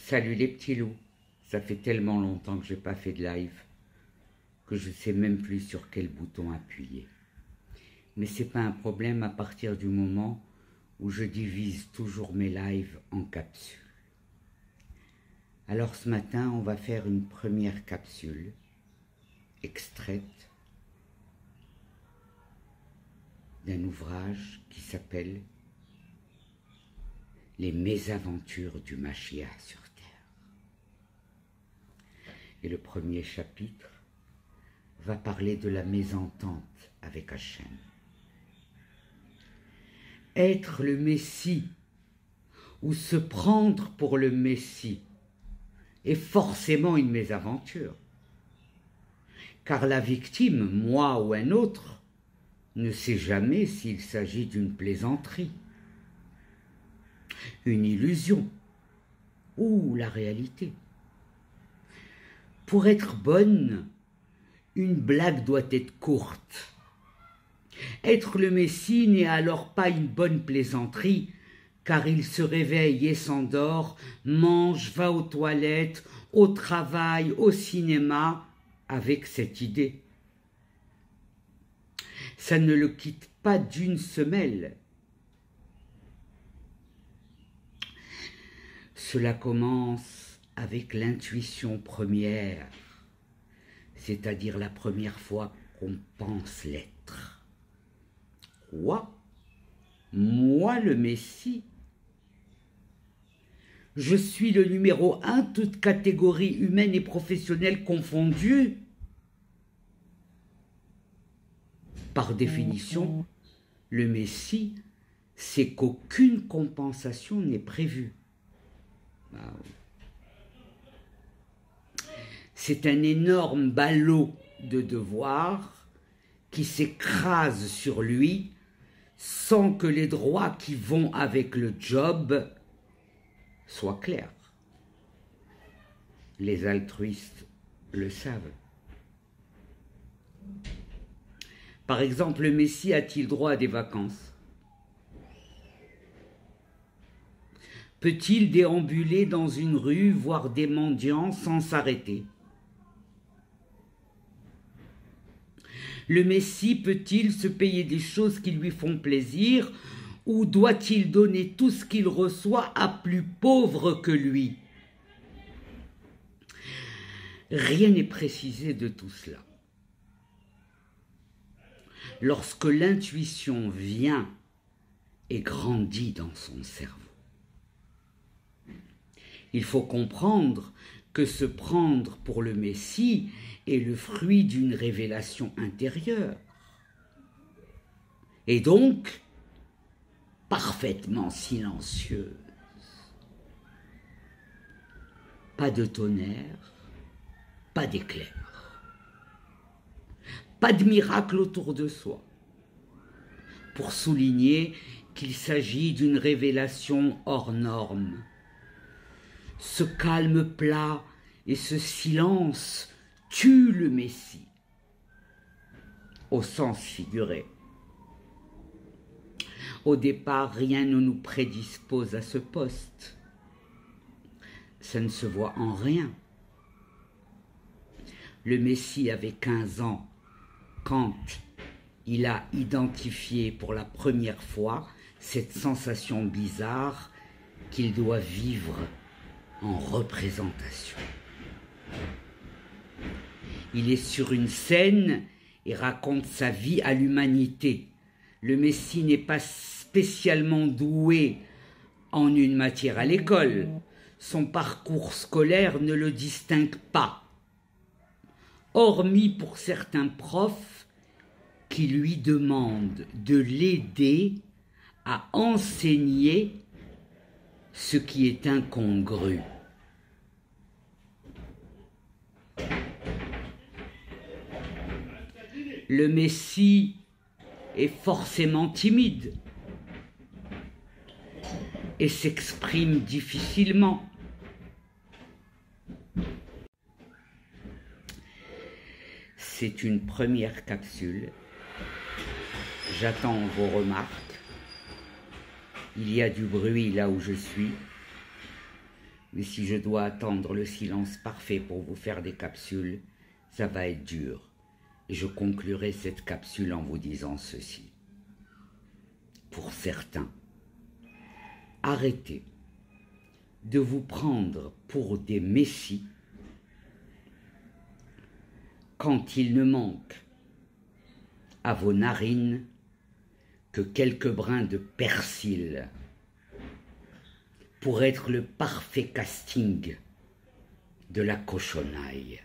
Salut les petits loups, ça fait tellement longtemps que j'ai pas fait de live que je sais même plus sur quel bouton appuyer. Mais c'est pas un problème à partir du moment où je divise toujours mes lives en capsules. Alors ce matin, on va faire une première capsule extraite d'un ouvrage qui s'appelle « Les mésaventures du Mashiach sur Terre ». Et le premier chapitre va parler de la mésentente avec Hachem. Être le Messie ou se prendre pour le Messie est forcément une mésaventure. Car la victime, moi ou un autre, ne sait jamais s'il s'agit d'une plaisanterie, une illusion ou la réalité. Pour être bonne, une blague doit être courte. Être le Messie n'est alors pas une bonne plaisanterie, car il se réveille et s'endort, mange, va aux toilettes, au travail, au cinéma, avec cette idée. Ça ne le quitte pas d'une semelle. Cela commence avec l'intuition première, c'est-à-dire la première fois qu'on pense l'être. Quoi ? Moi le Messie ? Je suis le numéro 1, toutes catégories humaines et professionnelles confondues. Par définition, le Messie, c'est qu'aucune compensation n'est prévue. C'est un énorme ballot de devoirs qui s'écrase sur lui sans que les droits qui vont avec le job soient clairs. Les altruistes le savent. Par exemple, le Messie a-t-il droit à des vacances? Peut-il déambuler dans une rue, voir des mendiants sans s'arrêter? Le Messie peut-il se payer des choses qui lui font plaisir ou doit-il donner tout ce qu'il reçoit à plus pauvre que lui? Rien n'est précisé de tout cela. Lorsque l'intuition vient et grandit dans son cerveau, il faut comprendre que se prendre pour le Messie est le fruit d'une révélation intérieure. Et donc, parfaitement silencieuse. Pas de tonnerre, pas d'éclair. Pas de miracle autour de soi. Pour souligner qu'il s'agit d'une révélation hors norme. Ce calme plat et ce silence tuent le Messie, au sens figuré. Au départ, rien ne nous prédispose à ce poste. Ça ne se voit en rien. Le Messie avait 15 ans quand il a identifié pour la première fois cette sensation bizarre qu'il doit vivre en représentation. Il est sur une scène et raconte sa vie à l'humanité. Le Messie n'est pas spécialement doué en une matière à l'école. Son parcours scolaire ne le distingue pas, hormis pour certains profs qui lui demandent de l'aider à enseigner ce qui est incongru. Le Messie est forcément timide et s'exprime difficilement. C'est une première capsule. J'attends vos remarques. Il y a du bruit là où je suis. Mais si je dois attendre le silence parfait pour vous faire des capsules, ça va être dur. Et je conclurai cette capsule en vous disant ceci. Pour certains, arrêtez de vous prendre pour des messies quand il ne manque à vos narines que quelques brins de persil pour être le parfait casting de la cochonaille.